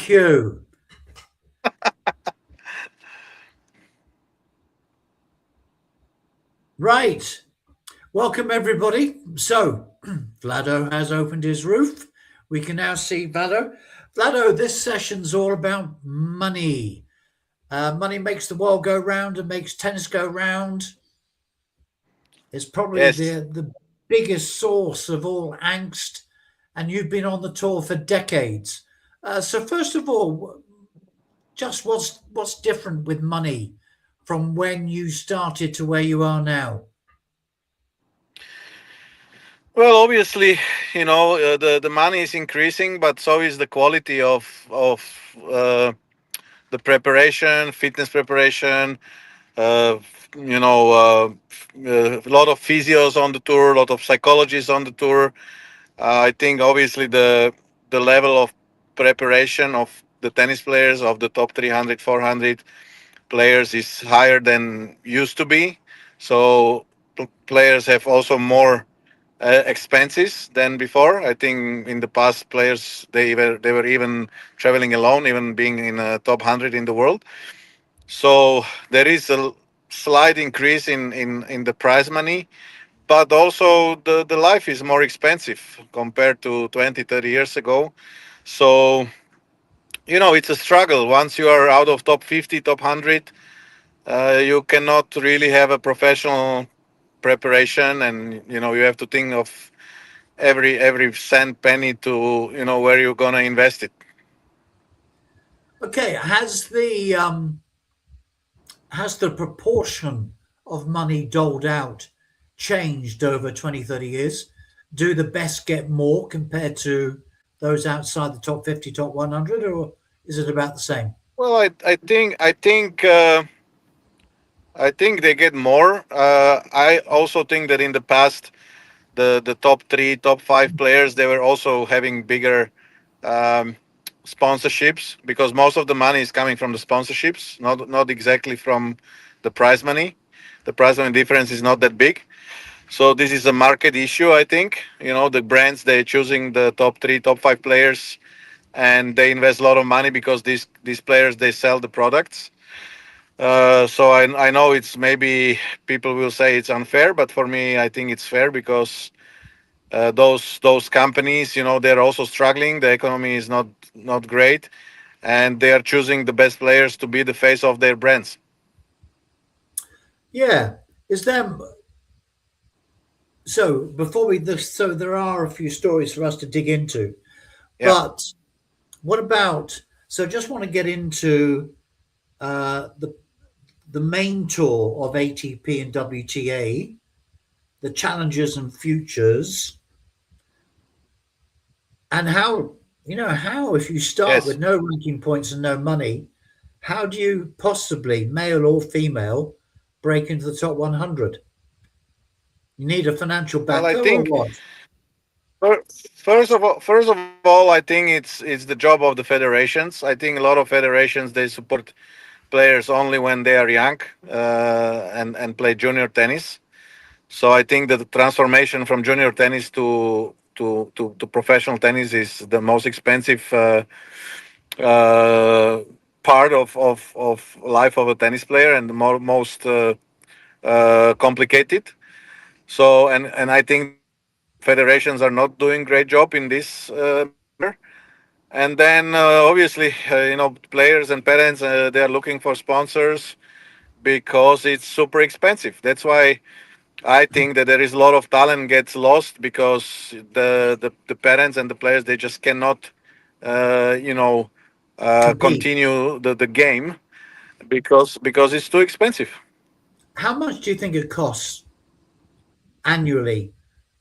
Thank you. Right. Welcome, everybody. So, Vlado has opened his roof. We can now see Vlado. Vlado, this session's all about money. Money makes the world go round and makes tennis go round. It's probably Yes. the biggest source of all angst, and you've been on the tour for decades. So, first of all, just what's different with money from when you started to where you are now? Well, obviously, the money is increasing, but so is the quality of uh, the preparation, fitness preparation. Uh, a lot of physios on the tour, a lot of psychologists on the tour. I think obviously the level of preparation of the tennis players of the top 300, 400 players is higher than used to be. So players have also more expenses than before. I think in the past, players they were even traveling alone, even being in a top 100 in the world. So there is a slight increase in the prize money, but also the life is more expensive compared to 20, 30 years ago. So it's a struggle. Once you are out of top 50, top 100, you cannot really have a professional preparation, and you have to think of every cent penny to where you're gonna invest it. Okay, has the proportion of money doled out changed over 20, 30 years? Do the best get more compared to those outside the top 50, top 100, or is it about the same? Well, I think they get more. I also think that in the past, the top three, top five players, they were also having bigger um, sponsorships, because most of the money is coming from the sponsorships, not exactly from the prize money. The prize money difference is not that big. So this is a market issue, I think. The brands, they're choosing the top three, top five players, and they invest a lot of money because these players, they sell the products. So I know it's maybe people will say it's unfair, but for me, I think it's fair because those companies, they're also struggling. The economy is not great, and they are choosing the best players to be the face of their brands. Yeah. Is there so before we this so there are a few stories for us to dig into, Yeah. but what about so just want to get into the main tour of ATP and WTA, the challenges and futures, and how if you start Yes. with no ranking points and no money, how do you possibly, male or female, break into the top 100? You need a financial Well, I backer or think what? fir- first of all, I think it's the job of the federations. I think a lot of federations, they support players only when they are young, and play junior tennis. So I think that the transformation from junior tennis to professional tennis is the most expensive uh, part of life of a tennis player, and the most complicated. So and I think that federations are not doing great job in this matter. And then obviously, players and parents, they are looking for sponsors because it's super expensive. That's why I think that there is a lot of talent gets lost because the parents and the players, they just cannot uh, you know Compete. continue the game because it's too expensive. How much do you think it costs annually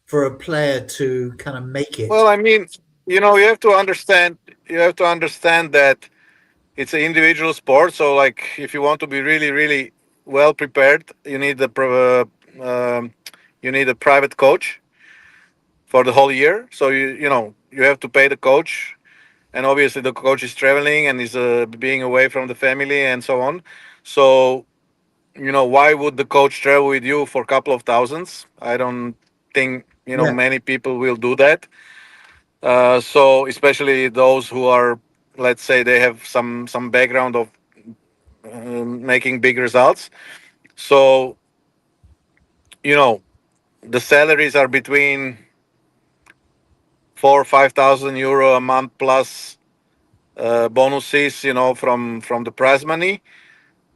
for a player to kind of make Well, it? I mean, you have to understand that it's an individual sport. So like, if you want to be really really well prepared, you need a private coach for the whole year. So you have to pay the coach, and obviously the coach is traveling and is being away from the family and so on. So why would the coach travel with you for a couple of thousands? I don't think Yeah. many people will do that. So especially those who are let's say they have some background of making big results. So you know the salaries are between 4 or 5 thousand euro a month plus bonuses, from the prize money,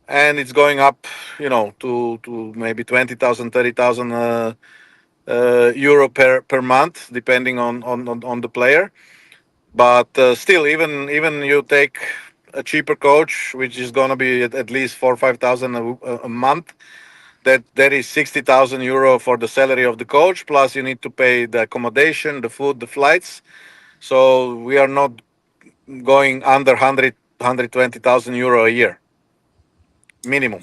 and it's going up, to maybe 20,000, 30,000 euro per month, depending on the player. But still, even you take a cheaper coach, which is going to be at least 4 or 5 thousand a month. That is 60,000 euro for the salary of the coach. Plus, you need to pay the accommodation, the food, the flights. So we are not going under 120,000 euro a year minimum.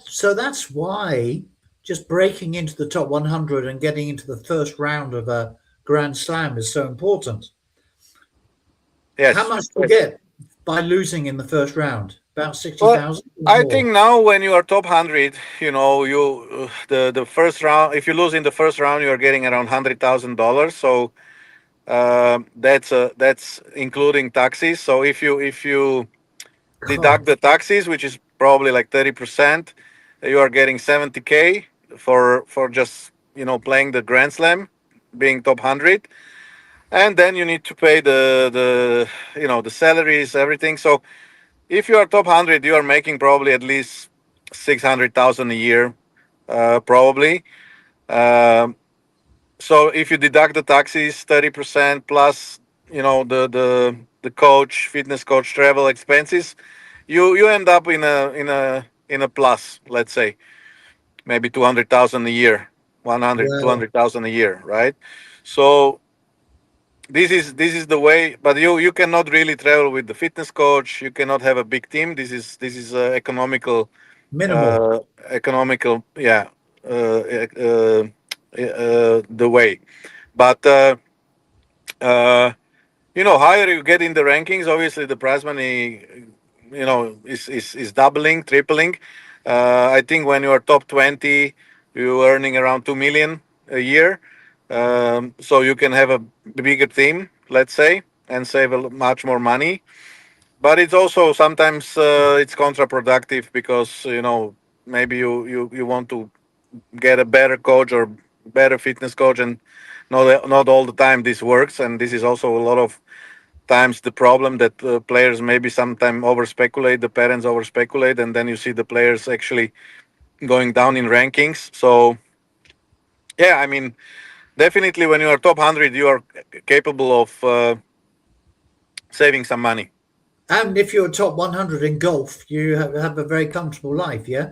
So that's why just breaking into the top 100 and getting into the first round of a Grand Slam is so important. How Yes. much do you Yes. get by losing in the first round? About Well, 60,000 or I more. think now when you are top 100, the first round. If you lose in the first round, you are getting around $100,000. So that's including taxes. So if you deduct Oh, the taxes, which is probably like 30%, you are getting 70K for just playing the Grand Slam, being top 100, and then you need to pay the salaries, everything. So if you are top 100, you are making probably at least 600,000 a year, probably. Um, so if you deduct the taxes, 30% plus, the coach, fitness coach, travel expenses, you end up in a plus. Let's say maybe 200,000 a year, 100, two well, hundred thousand a year, right? So this is the way, but you cannot really travel with the fitness coach. You cannot have a big team. This is minimal. uh, economical, yeah, the way. But higher you get in the rankings, obviously the prize money, is doubling, tripling. I think when you are top 20, you're earning around 2 million a year. So you can have a bigger team, let's say, and save much more money. But it's also sometimes it's counterproductive because maybe you want to get a better coach or better fitness coach, and not all the time this works. And this is also a lot of times the problem that players maybe sometimes over speculate, the parents over speculate, and then you see the players actually going down in rankings. So yeah, I mean, definitely when you are top 100, you are capable of saving some money. And if you're top 100 in golf, you have a very comfortable life, yeah?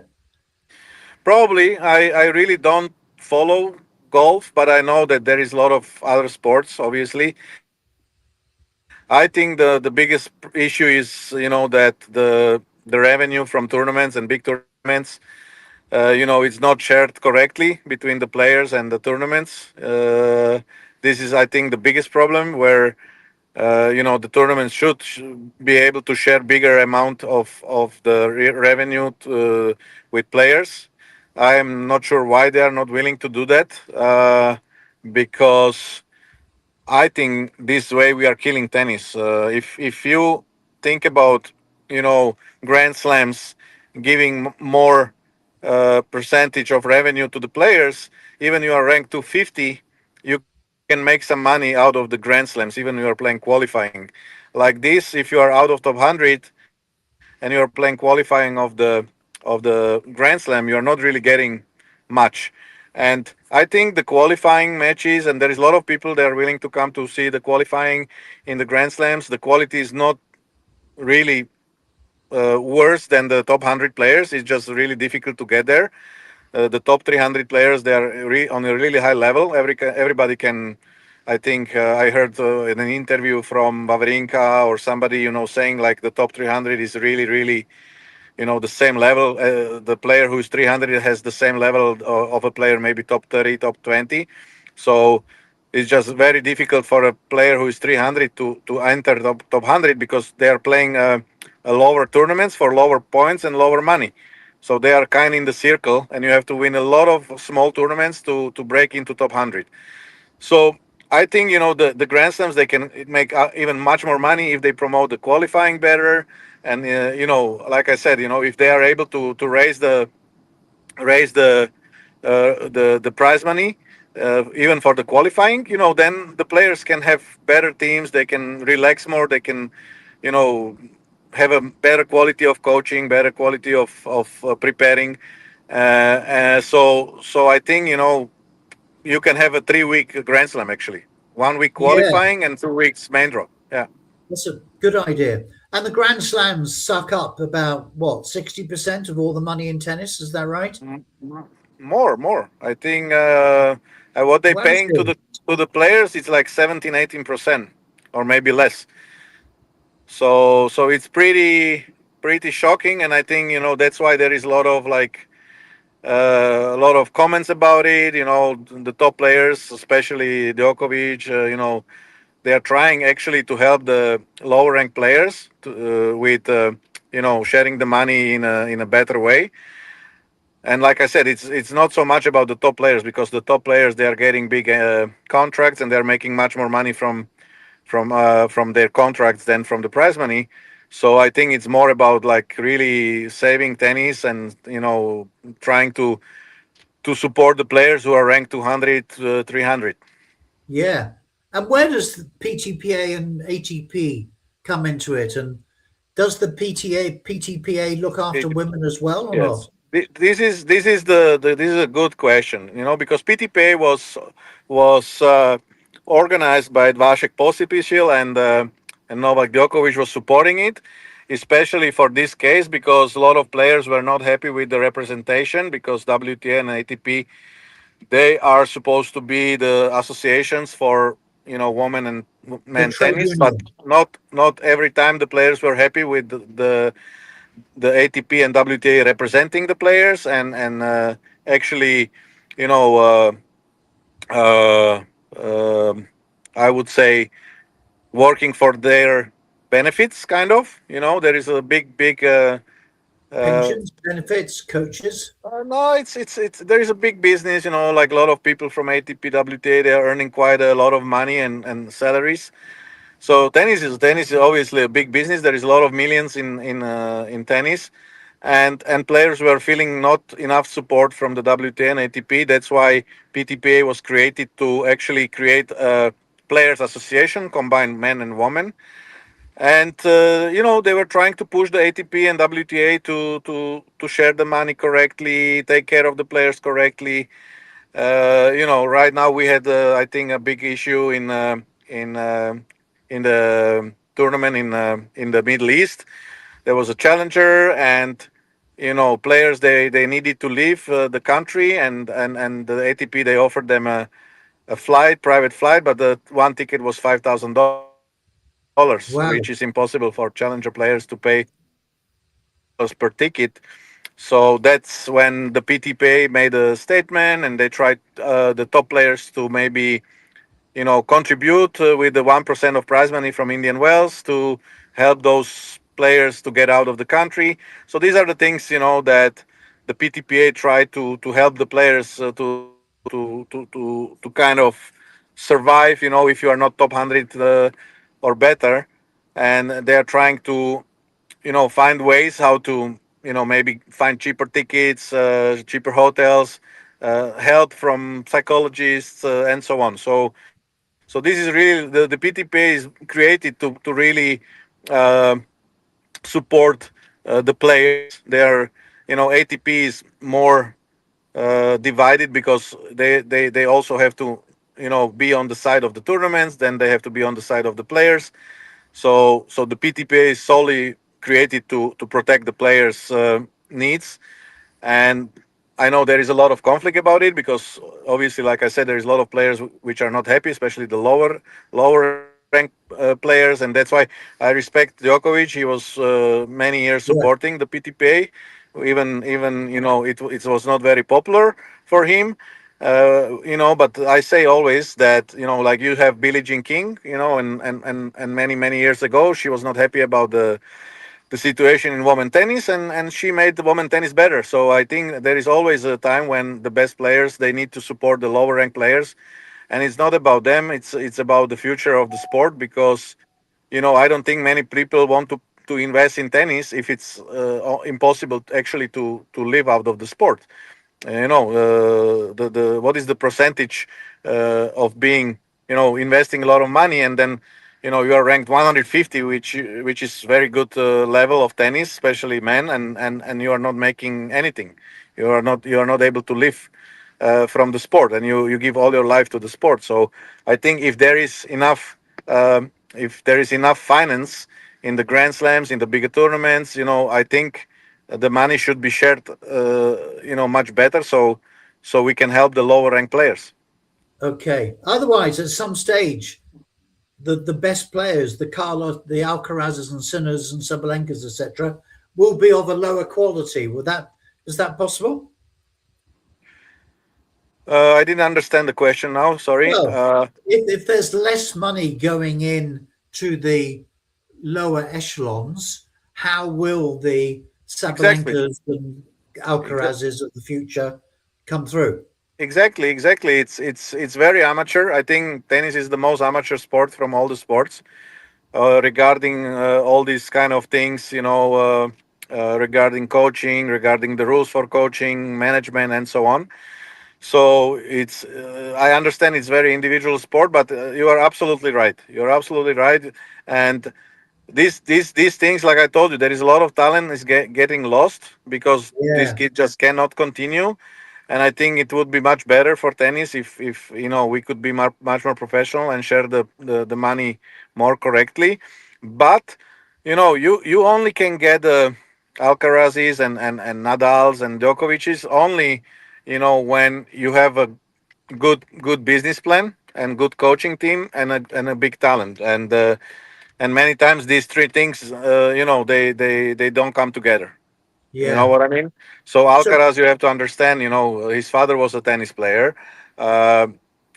Probably, I really don't follow golf, but I know that there is a lot of other sports. Obviously, I think the biggest issue is that the revenue from tournaments and big tournaments, it's not shared correctly between the players and the tournaments. This is, I think, the biggest problem where the tournaments should be able to share bigger amount of the revenue with players. I am not sure why they are not willing to do that, because I think this way we are killing tennis. If you think about Grand Slams giving more percentage of revenue to the players, even you are ranked 250, you can make some money out of the Grand Slams, even you are playing qualifying. Like this, if you are out of top 100 and you are playing qualifying of the Grand Slam, you are not really getting much. And I think the qualifying matches, and there is a lot of people that are willing to come to see the qualifying in the Grand Slams. The quality is not really worse than the top 100 players. It's just really difficult to get there. The top 300 players, they are on a really high level. Everybody can. I think I heard in an interview from Wawrinka or somebody, saying like the top 300 is really, really, the same level. The player who's 300 has the same level of a player, maybe top 30, top 20. So it's just very difficult for a player who is 300 to enter top 100, because they are playing a lower tournaments for lower points and lower money. So they are kind of in the circle, and you have to win a lot of small tournaments to break into top 100. So I think the Grand Slams they can make even much more money if they promote the qualifying better, and like I said, if they are able to raise the prize money, even for the qualifying, then the players can have better teams. They can relax more. They can, you know, have a better quality of coaching, better quality of preparing. So I think you can have a 3 week Grand Slam actually, 1 week Yeah, qualifying and 2 weeks main draw. Yeah. that's a good idea. And the Grand Slams suck up about what, 60% of all the money in tennis, is that right? More. I think what they paying to Wowzers. the players, it's like 17, 18%, or maybe less. So it's pretty shocking, and I think that's why there is a lot of a lot of comments about it. The top players, especially Djokovic, they are trying actually to help the lower ranked players with sharing the money in a better way. And like I said, it's not so much about the top players, because the top players, they are getting big contracts, and they're making much more money from their contracts than from the prize money. So I think it's more about like really saving tennis, and trying to support the players who are ranked 200, 300. Yeah. And where does the PTPA and ATP come into it? And does the PTPA look after women as well or Yes. not? This is a good question, because PTPA was organized by Vasek Pospisil, and Novak Djokovic was supporting it, especially for this case, because a lot of players were not happy with the representation, because WTA and ATP, they are supposed to be the associations for women and The men trade tennis, but union. not every time the players were happy with the ATP and WTA representing the players, and actually, you know, uh, um I would say working for their benefits, kind of. There is a big. Uh, Pensions, benefits, coaches. no, it's there is a big business. Like a lot of people from ATP, WTA, they are earning quite a lot of money and salaries. So tennis is obviously a big business. There is a lot of millions in tennis, and players were feeling not enough support from the WTA and ATP. That's why PTPA was created, to actually create a players association, combine men and women. And they were trying to push the ATP and WTA to share the money correctly, take care of the players correctly. Right now we had, I think, a big issue in in the tournament in the Middle East. There was a challenger, and players, they needed to leave the country, and the ATP, they offered them a private flight, but the one ticket was $5,000, which is impossible for challenger Wow. players to pay $5,000 per ticket. So that's when the PTPA made a statement, and they tried the top players to maybe contribute with the 1% of prize money from Indian Wells to help those players to get out of the country. So these are the things that the PTPA tried to help the players to kind of survive. If you are not top 100 or better, and they are trying to find ways how to maybe find cheaper tickets, cheaper hotels, help from psychologists, and so on. So this is really the PTP is created to really uh, support the players. They are ATP is more divided, because they also have to be on the side of the tournaments, then they have to be on the side of the players. So the PTPA is solely created to protect the players' needs. And I know there is a lot of conflict about it, because obviously, like I said, there is a lot of players which are not happy, especially the lower ranked players, and that's why I respect Djokovic. He was many years Yeah. supporting the PTPA, even it was not very popular for him. But I say always that like you have Billie Jean King, and many years ago, she was not happy about the situation in women tennis, and she made the women tennis better. So I think there is always a time when the best players, they need to support the lower ranked players, and it's not about them. It's about the future of the sport, because I don't think many people want to invest in tennis if it's impossible actually to live out of the sport. The what is the percentage of being, investing a lot of money, and then you are ranked 150, which is very good level of tennis, especially men, and you are not making anything. You are not able to live from the sport, and you give all your life to the sport. So I think if there is enough finance in the grand slams, in the bigger tournaments, I think the money should be shared, much better, so we can help the lower ranked players. Okay. Otherwise, at some stage, the best players, the Carlos, the Alcarazes and Sinners and Sabalencas, etc., will be of a lower quality. Will that is that possible? I didn't understand the question now. Sorry. Well, if there's less money going in to the lower echelons, how will the Exactly. Sabalencas and Exa- Alcarazes of the future come through? exactly. It's very amateur. I think tennis is the most amateur sport from all the sports. Regarding all these kind of things, regarding coaching, regarding the rules for coaching, management, and so on. So I understand it's very individual sport, but you are absolutely right. You're absolutely right. And these things, like I told you, there is a lot of talent is getting lost because this Yeah, kid just cannot continue. And I think it would be much better for tennis if we could be much more professional and share the money more correctly. But you only can get Alcarazes and Nadals and Djokovic's only when you have a good business plan and good coaching team and a big talent, and many times these three things, they don't come together. You know yeah. what I mean? So So Alcaraz, you have to understand, his father was a tennis player. uh,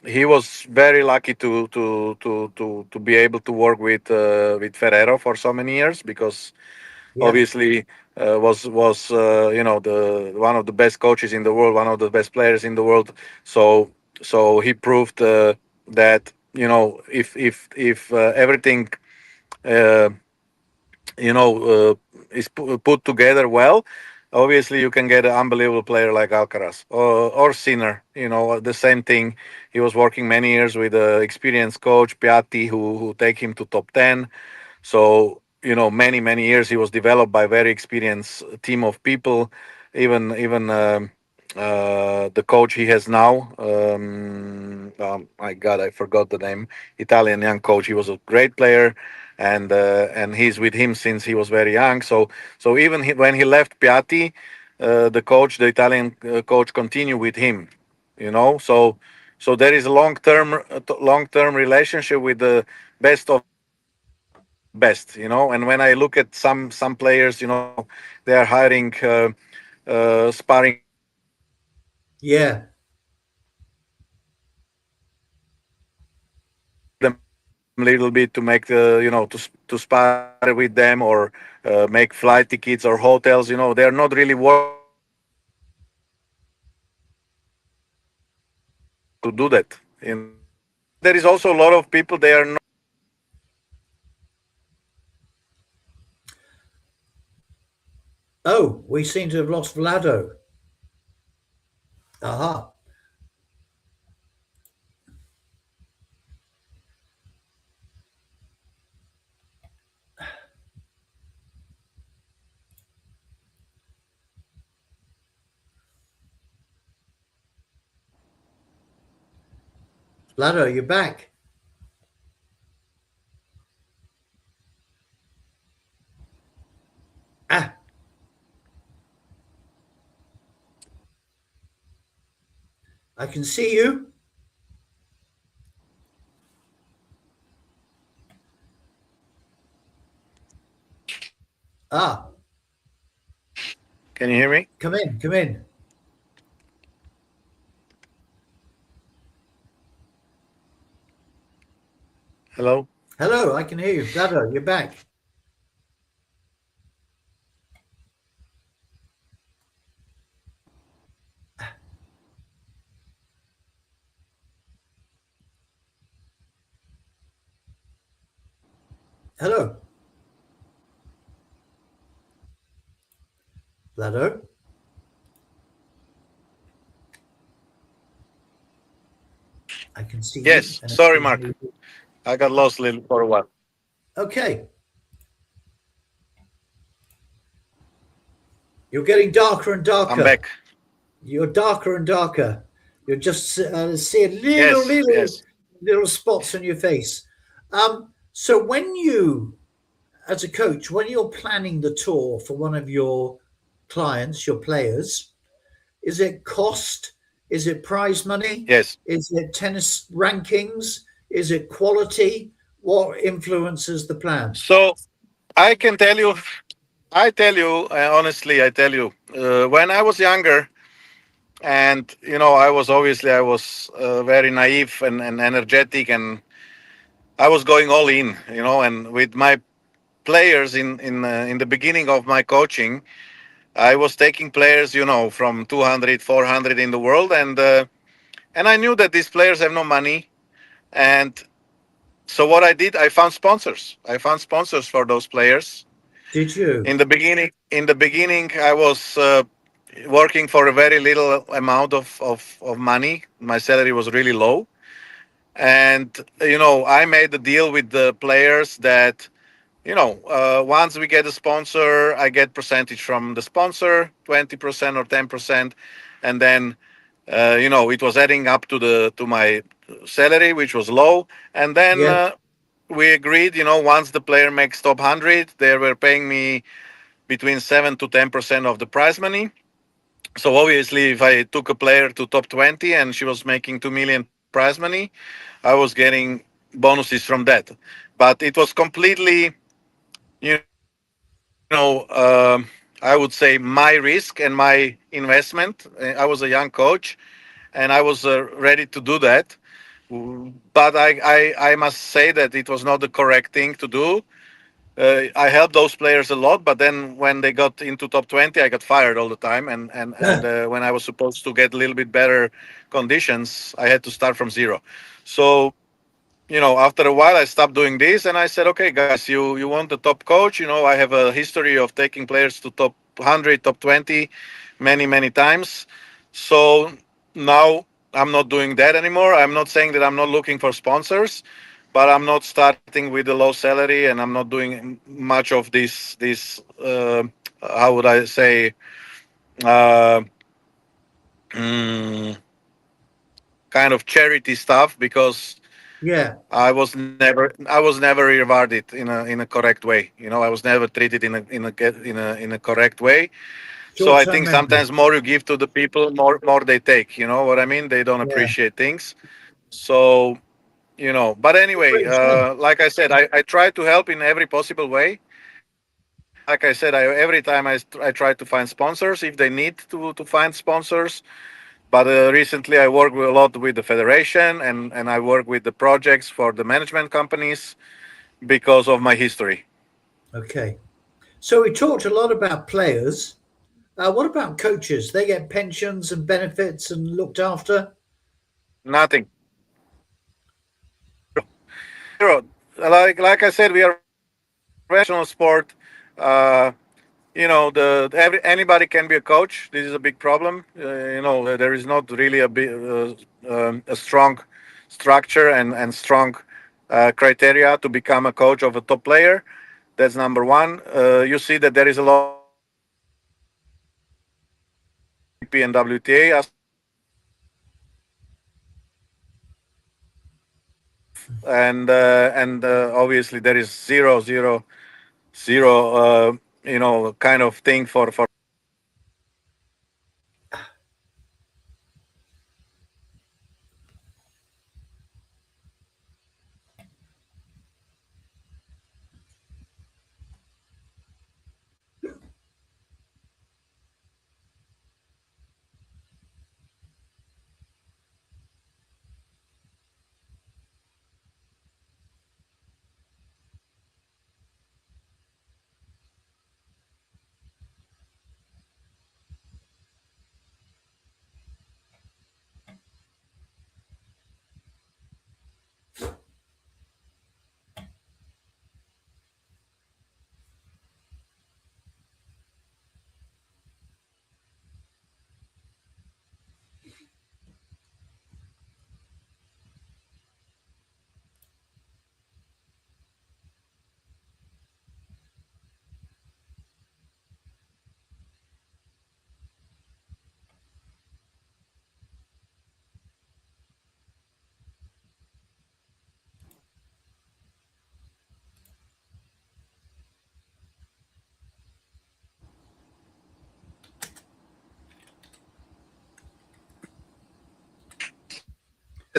he was very lucky to be able to work with Ferrero for so many years, because yeah, obviously was the one of the best coaches in the world, one of the best players in the world. So he proved that if everything uh, is put together well, obviously you can get an unbelievable player like Alcaraz or Sinner. The same thing. He was working many years with an experienced coach Piatti, who take him to top 10. So many years he was developed by very experienced team of people. Even the coach he has now, my God, I forgot the name. Italian young coach. He was a great player, and he's with him since he was very young. So even when he left Piatti, the Italian coach, continued with him. So there is a long term relationship with the best of the best. And when I look at some players, they are hiring sparring partners to make them a little bit yeah, to make to spar with them, or make flight tickets or hotels. They're not really working with them to do that. And there is also a lot of people, they are not. oh, we seem to have lost Vlado. Aha. Vlado, you're back. Ah, I can see you. Ah, Can you hear me? come in, come in. Hello. Hello, I can hear you. Vlado, you're back. Hello, Vlado. I can see you Yes, and I sorry, can hear Mark. you. I got lost a little for a while. Okay, you're getting darker and I'm darker. back. You're darker and darker. You're just seeing Yes, yes. little spots on your face. So when you, as a coach, when you're planning the tour for one of your clients, your players, is it cost? Is it prize money? Yes. Is it tennis rankings? Is it quality? What influences the plan? So I can tell you, I tell you, honestly, I tell you, when I was younger, and I was very naive and energetic, and I was going all in, and with my players in the beginning of my coaching, I was taking players, from 200, 400 in the world, and I knew that these players have no money. And so what I did, I found sponsors for those players. Did you? In the beginning I was working for a very little amount of money. My salary was really low, and I made a deal with the players that once we get a sponsor, I get percentage from the sponsor, 20% or 10%, and then it was adding up to my salary, which was low. And then Yes. we agreed, once the player makes top 100, they were paying me between 7 to 10% of the prize money. So obviously, if I took a player to top 20 and she was making 2 million prize money, I was getting bonuses from that. But it was completely, I would say, my risk and my investment. I was a young coach, and I was ready to do that. But I must say that it was not the correct thing to do. I helped those players a lot, but then when they got into top 20, I got fired all the time. And when I was supposed to get a little bit better conditions, I had to start from zero. So after a while, I stopped doing this, and I said, okay, guys, you want the top coach? I have a history of taking players to top 100, top 20, many times. So now I'm not doing that anymore. I'm not saying that I'm not looking for sponsors, but I'm not starting with a low salary, and I'm not doing much of this. How would I say? Uh, mm, Kind of charity stuff, because Yeah. I was never rewarded in a correct way. I was never treated in a correct way. So Short I term think memory. sometimes more you give to the people, more they take. You know what I mean? They don't Yeah. appreciate things. So but anyway, Great saying. like I said, I try to help in every possible way. And like I said, every time I try to find sponsors if they need to find sponsors. But recently, I work a lot with the federation, and I work with the projects for the management companies because of my history. Okay. So we talked a lot about players. What about coaches? They get pensions and benefits and looked after. Nothing. Zero. Like I said, we are very professional sport. Uh, anybody can be a coach. This is a big problem. There is not really a strong structure and strong criteria to become a coach of a top player. That's number one. You see that there is a lot of competition between ATP and WTA associations, and obviously there is zero kind of thing for.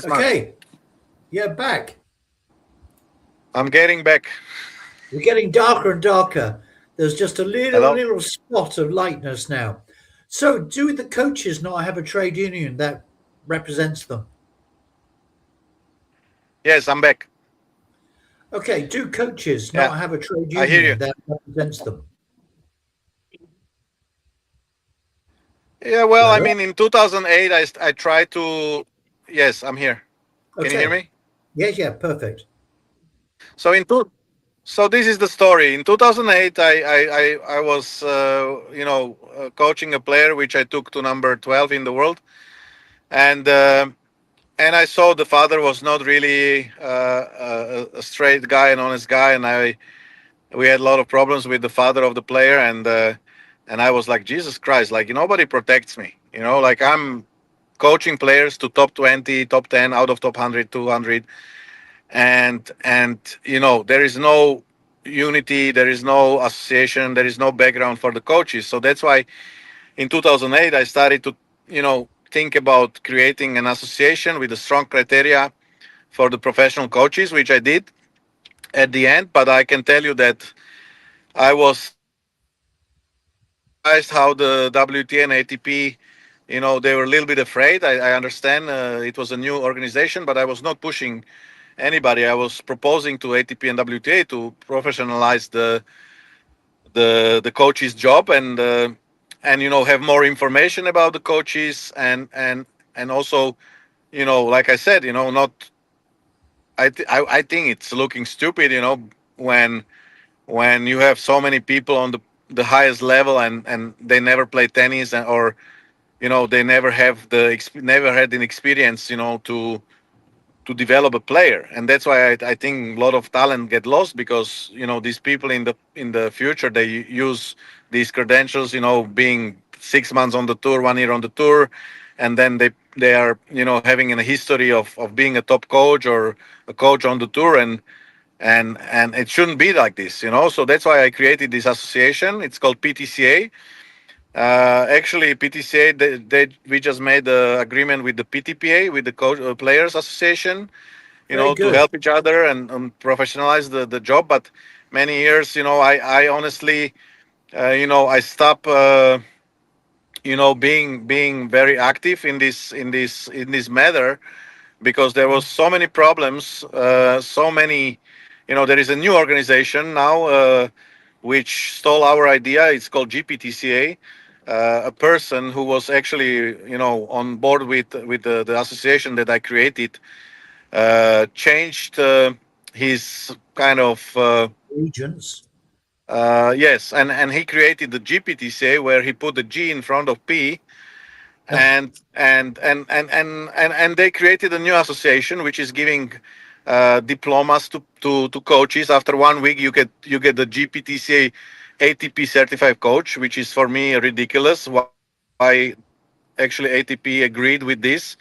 Okay, yeah, back. I'm getting back. You're getting darker and darker. There's just a little, Hello? little spot of lightness now. So, do the coaches not have a trade union that represents them? Yes, I'm back. Okay, do coaches Yeah, not have a trade I hear you. union that represents them? Yeah, well, I Hello? mean, in 2008, I tried to. Yes, I'm here. Can you hear Okay. me? Yes, yeah, perfect. So so this is the story. In 2008, I was coaching a player which I took to number 12 in the world, and and I saw the father was not really a straight guy, an honest guy, and I we had a lot of problems with the father of the player, and I was like, Jesus Christ, like nobody protects me, like I'm coaching players to top 20, top 10, out of top 100, 200, and there is no unity, there is no association, there is no background for the coaches. So that's why in 2008 I started to think about creating an association with a strong criteria for the professional coaches, which I did at the end. But I can tell you that I was surprised how the WTA and ATP, they were a little bit afraid. I understand it was a new organization, but I was not pushing anybody. I was proposing to ATP and WTA to professionalize the coach's job, and have more information about the coaches, and also like I said, not. I think it's looking stupid, when you have so many people on the highest level, and they never play tennis, or they never have never had an experience, to develop a player. And that's why I think a lot of talent get lost, because these people in the future, they use these credentials, being 6 months on the tour, 1 year on the tour, and then they are having a history of being a top coach or a coach on the tour, and it shouldn't be like this. So that's why I created this association. It's called PTCA. Actually, PTCA, we just made an agreement with the PTPA, with the Players Association, Very to good. help each other and professionalize the job. But many years, I honestly, I stopped, being very active in this matter, because there was so many problems, so many. There is a new organization now, which stole our idea. It's called GPTCA. A person who was actually, on board with the association that I created, changed his kind of Regents. yes, and he created the GPTCA, where he put the G in front of P, and they created a new association which is giving diplomas to coaches. After 1 week, you get the GPTCA ATP certified coach, which is for me ridiculous. Why actually ATP agreed with this?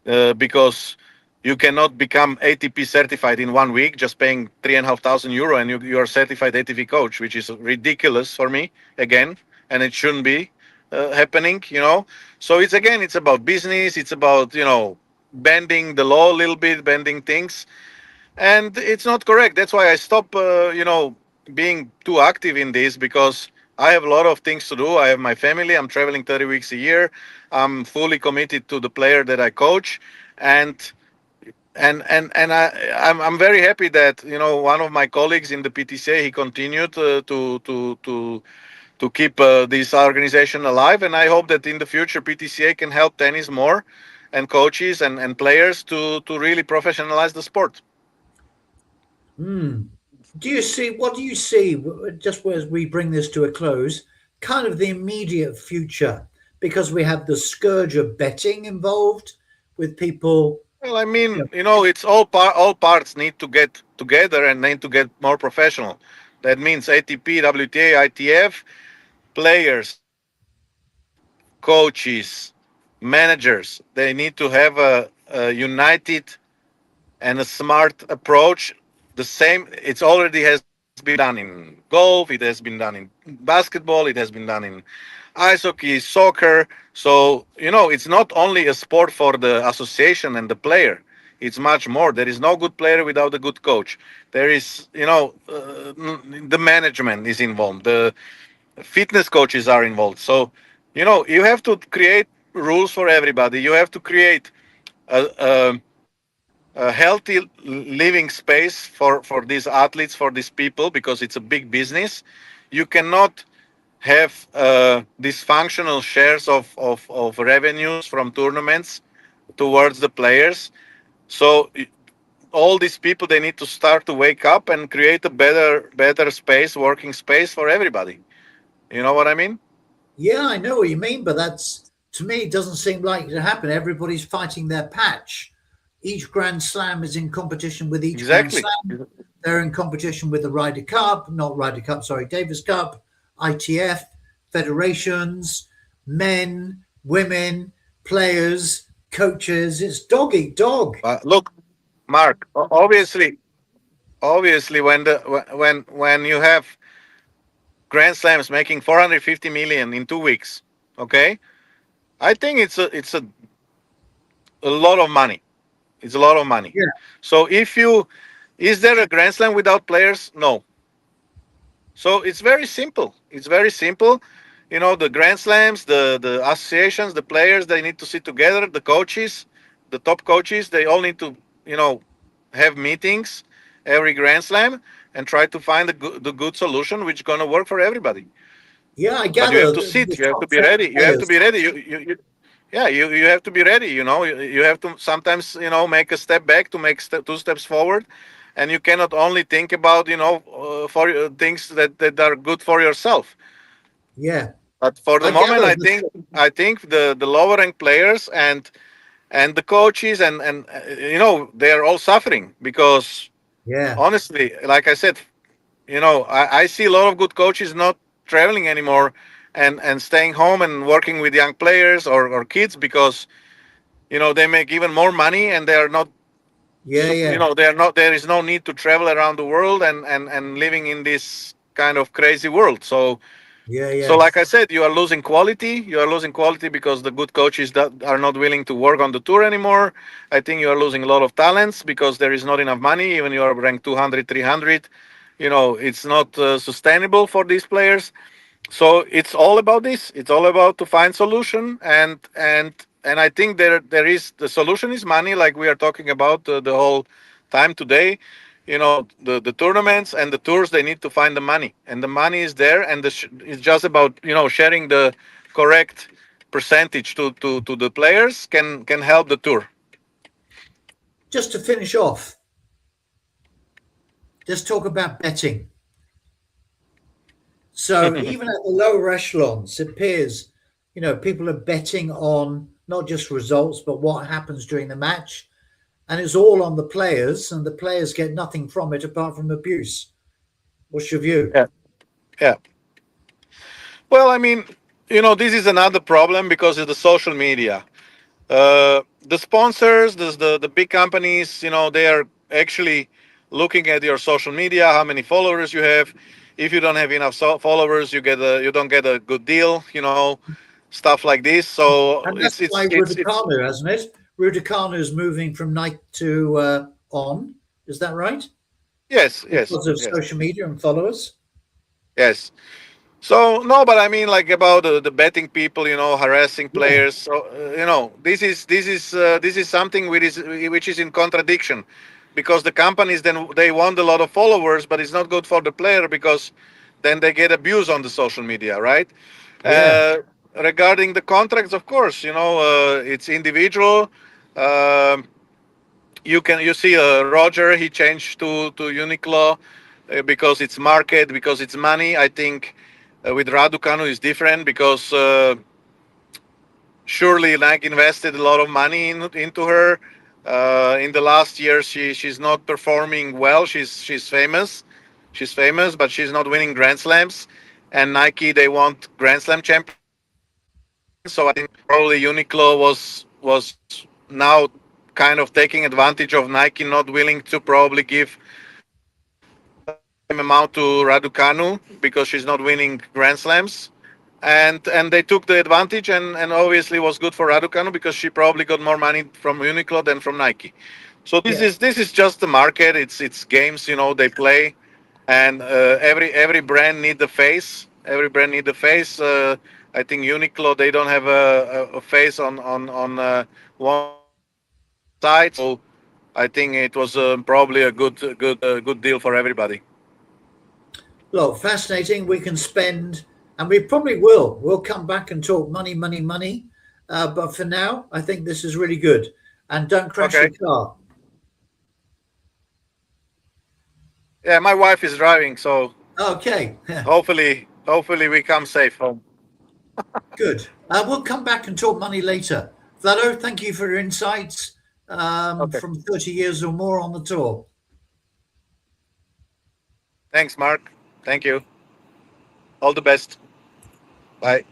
Because you cannot become ATP certified in 1 week just paying €3,500, and you are certified ATP coach, which is ridiculous for me again, and it shouldn't be happening. So it's about business. It's about bending the law a little bit, bending things, and it's not correct. That's why I stop, being too active in this, because I have a lot of things to do. I have my family. I'm traveling 30 weeks a year. I'm fully committed to the player that I coach, and I'm very happy that one of my colleagues in the PTCA, he continued to keep this organization alive, and I hope that in the future PTCA can help tennis more, and coaches and players to really professionalize the sport. Hmm. Do you see, what do you see, just as we bring this to a close, kind of the immediate future? Because we have the scourge of betting involved with people. Well, I Yeah. mean, it's all parts need to get together and need to get more professional. That means ATP, WTA, ITF, players, coaches, managers. They need to have a united and a smart approach. The same, it's already has been done in golf, it has been done in basketball, it has been done in ice hockey, soccer. So it's not only a sport for the association and the player. It's much more. There is no good player without a good coach. There is, the management is involved. The fitness coaches are involved. So, you have to create rules for everybody. You have to create a healthy living space for these athletes, for these people, because it's a big business. You cannot have dysfunctional shares of revenues from tournaments towards the players. So all these people, they need to start to wake up and create a better space, working space for everybody. You know what I mean? Yeah, I know what you mean, but that's to me it doesn't seem likely to happen. Everybody's fighting their patch. Each Grand Slam is in competition with each Grand Exactly. Slam. They're in competition with the Ryder Cup, not Ryder Cup, sorry, Davis Cup, ITF, federations, men, women, players, coaches. It's dog eat dog. Look, Mark, obviously when you have Grand Slams making 450 million in 2 weeks, okay, I think it's a lot of money. It's a lot of money. Yeah, So is there a Grand Slam without players? No. So it's very simple. It's very simple. The Grand Slams, the associations, the players, they need to sit together. The coaches, the top coaches, they all need to, have meetings every Grand Slam and try to find the good solution which is going to work for everybody. yeah. I But you have gather to the sit. You have to top be seven ready. You have to players. be ready. Yeah, you have to be ready. You have to sometimes, make a step back to make two steps forward, and you cannot only think about, for things that are good for yourself. Yeah, But for the I moment, gather. I think the lower ranked players and the coaches and they are all suffering because Yeah, honestly, like I said, I see a lot of good coaches not traveling anymore and staying home and working with young players or kids because they make even more money and they are not yeah, yeah, there is no need to travel around the world and living in this kind of crazy world. yeah, So yeah, like I said, you are losing quality because the good coaches that are not willing to work on the tour anymore. I think you are losing a lot of talents because there is not enough money. Even you are ranked 200, 300, it's not sustainable for these players. So it's all about this. It's all about to find solution, and I think there is the solution is money, like we are talking about the whole time today. The tournaments and the tours, they need to find the money, and the money is there, and it's just about sharing the correct percentage to the players can help the tour. just to finish off, let's talk about betting. So even at the lower echelons, it appears, people are betting on not just results, but what happens during the match. And it's all on the players, and the players get nothing from it apart from abuse. What's your view? Yeah, yeah. Well, I mean, this is another problem because of the social media. The sponsors, the big companies, they are actually looking at your social media, how many followers you have. If you don't have enough followers, you don't get a good deal, stuff like this. So And that's why Rudicano, hasn't it? Rudicano is moving from Nike to On. Is that right? yes, yes, Because of yes, social media and followers? yes. So no, but I mean like about the betting people, harassing Yeah, players. So this is something which is in contradiction, because the companies then they want a lot of followers, but it's not good for the player because then they get abused on the social media, right? yeah. Uh, Regarding the contracts, of course, it's individual. Um you see Roger, he changed to Uniqlo because it's market, because it's money. I think with Raducanu is different because surely Nike invested a lot of money into her. In the last year, she's not performing well. She's famous, but she's not winning Grand Slams. And Nike, they want Grand Slam champions. So I think probably Uniqlo was now kind of taking advantage of Nike not willing to probably give the same amount to Raducanu because she's not winning Grand Slams. And they took the advantage, and obviously was good for Raducanu because she probably got more money from Uniqlo than from Nike. So this is just the market. It's games, they play, and every brand need the face. Every brand need the face. I think Uniqlo, they don't have a face on one side. So I think it was probably a good deal for everybody. Look, fascinating. We can spend, and we probably will. We'll come back and talk money, money, money. But for now, I think this is really good. And don't crash Okay. your car. Yeah, my wife is driving, so Okay, hopefully we come safe home. good. We'll come back and talk money later. Vlado, thank you for your insights Okay. from 30 years or more on the tour. Thanks, Mark. Thank you. All the best. Bye.